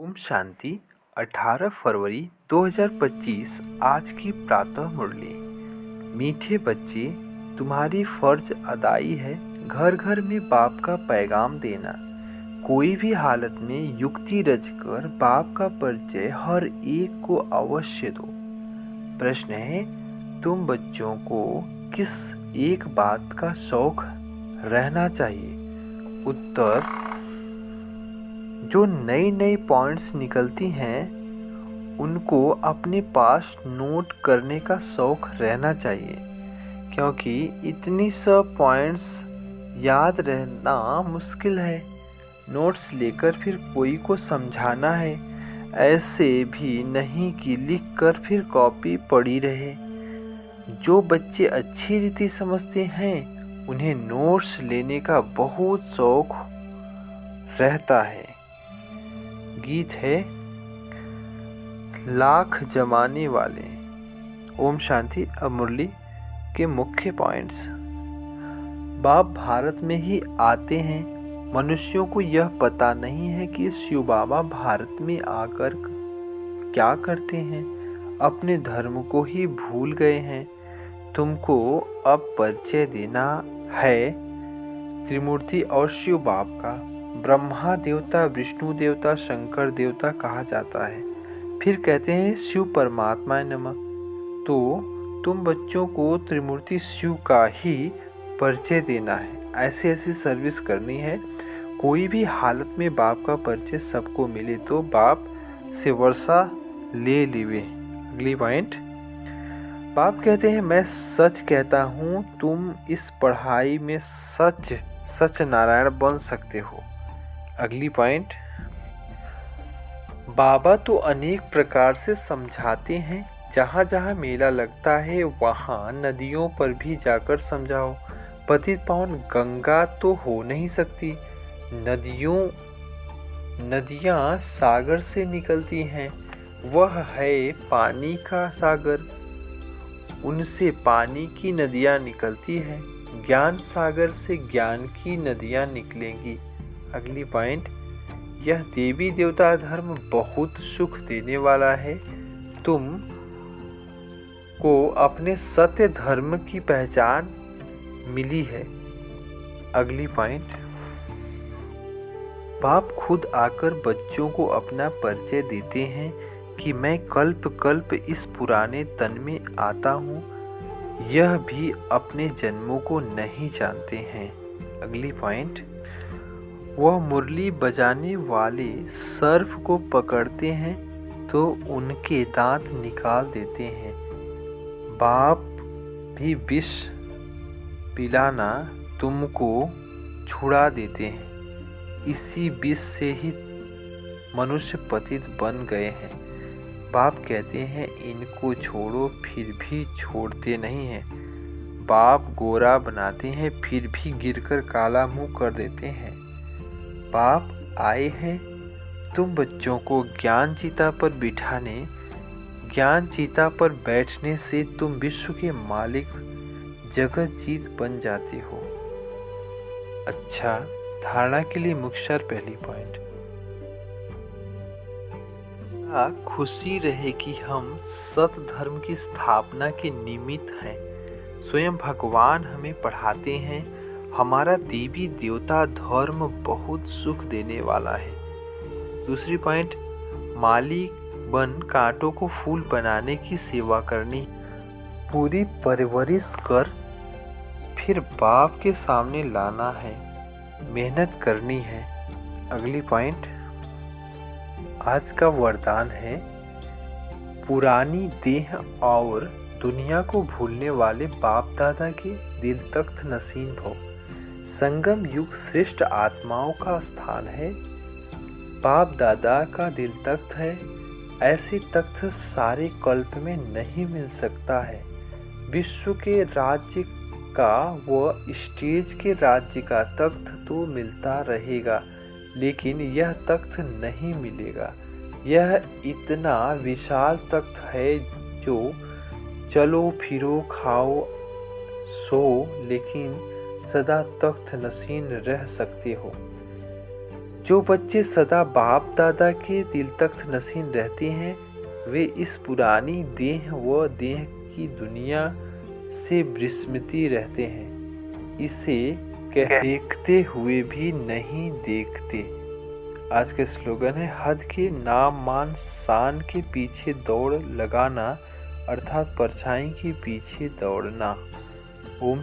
ओम शांति। 18 फरवरी 2025 आज की प्रातः मुरली। मीठे बच्चे, तुम्हारी फर्ज अदाई है घर घर में बाप का पैगाम देना। कोई भी हालत में युक्ति रचकर बाप का परिचय हर एक को अवश्य दो। प्रश्न है, तुम बच्चों को किस एक बात का शौक रहना चाहिए? उत्तर, जो नई नई पॉइंट्स निकलती हैं उनको अपने पास नोट करने का शौक रहना चाहिए, क्योंकि इतनी सब पॉइंट्स याद रहना मुश्किल है। नोट्स लेकर फिर कोई को समझाना है, ऐसे भी नहीं कि लिख कर फिर कॉपी पड़ी रहे। जो बच्चे अच्छी रीति समझते हैं उन्हें नोट्स लेने का बहुत शौक रहता है। गीत है लाख जमाने वाले। ओम शांति। अब मुरली के मुख्य पॉइंट्स। बाप भारत में ही आते हैं। मनुष्यों को यह पता नहीं है कि शिव बाबा भारत में आकर क्या करते हैं। अपने धर्म को ही भूल गए हैं। तुमको अब परिचय देना है त्रिमूर्ति और शिव बाप का। ब्रह्मा देवता, विष्णु देवता, शंकर देवता कहा जाता है। फिर कहते हैं शिव परमात्मा नमः। तो तुम बच्चों को त्रिमूर्ति शिव का ही परिचय देना है। ऐसी ऐसी सर्विस करनी है। कोई भी हालत में बाप का परिचय सबको मिले तो बाप से वर्षा ले लिवे। अगली पॉइंट। बाप कहते हैं, मैं सच कहता हूँ, तुम इस पढ़ाई में सच सच नारायण बन सकते हो। अगली पॉइंट। बाबा तो अनेक प्रकार से समझाते हैं। जहाँ जहाँ मेला लगता है वहाँ नदियों पर भी जाकर समझाओ। पतित पावन गंगा तो हो नहीं सकती। नदियाँ सागर से निकलती हैं। वह है पानी का सागर, उनसे पानी की नदियाँ निकलती हैं। ज्ञान सागर से ज्ञान की नदियाँ निकलेंगी। अगली पॉइंट। यह देवी देवता धर्म बहुत सुख देने वाला है। तुम को अपने सत्य धर्म की पहचान मिली है। अगली पॉइंट। बाप खुद आकर बच्चों को अपना परिचय देते हैं कि मैं कल्प कल्प इस पुराने तन में आता हूँ। यह भी अपने जन्मों को नहीं जानते हैं। अगली पॉइंट। वह मुरली बजाने वाले सर्प को पकड़ते हैं तो उनके दांत निकाल देते हैं। बाप भी विष पिलाना तुमको छुड़ा देते हैं। इसी विष से ही मनुष्य पतित बन गए हैं। बाप कहते हैं, इनको छोड़ो, फिर भी छोड़ते नहीं हैं। बाप गोरा बनाते हैं फिर भी गिरकर काला मुंह कर देते हैं। बाप आए हैं तुम बच्चों को ज्ञान चीता पर बिठाने। ज्ञान चीता पर बैठने से तुम विश्व के मालिक जगत जीत बन जाते हो। अच्छा, धारणा के लिए मुख्य पहली पॉइंट। खुशी रहे कि हम सत धर्म की स्थापना के निमित्त हैं। स्वयं भगवान हमें पढ़ाते हैं। हमारा देवी देवता धर्म बहुत सुख देने वाला है। दूसरी पॉइंट। मालिक बन कांटों को फूल बनाने की सेवा करनी। पूरी परवरिश कर फिर बाप के सामने लाना है। मेहनत करनी है। अगली पॉइंट। आज का वरदान है, पुरानी देह और दुनिया को भूलने वाले बाप दादा के दिल तख्त नसीब हो। संगम युग श्रेष्ठ आत्माओं का स्थान है। बाप दादा का दिल तख्त है। ऐसे तख्त सारे कल्प में नहीं मिल सकता है। विश्व के राज्य का व स्टेज के राज्य का तख्त तो मिलता रहेगा, लेकिन यह तख्त नहीं मिलेगा। यह इतना विशाल तख्त है जो चलो फिरो खाओ सो, लेकिन सदा तख्त नशीन रह सकते हो। जो बच्चे सदा बाप दादा के दिल तख्त नशीन रहते हैं वे इस पुरानी देह व देह की दुनिया से विस्मृति रहते हैं, इसे देखते हुए भी नहीं देखते। आज के स्लोगन है हद के नाम मान शान के पीछे दौड़ लगाना, अर्थात परछाई के पीछे दौड़ना। ओम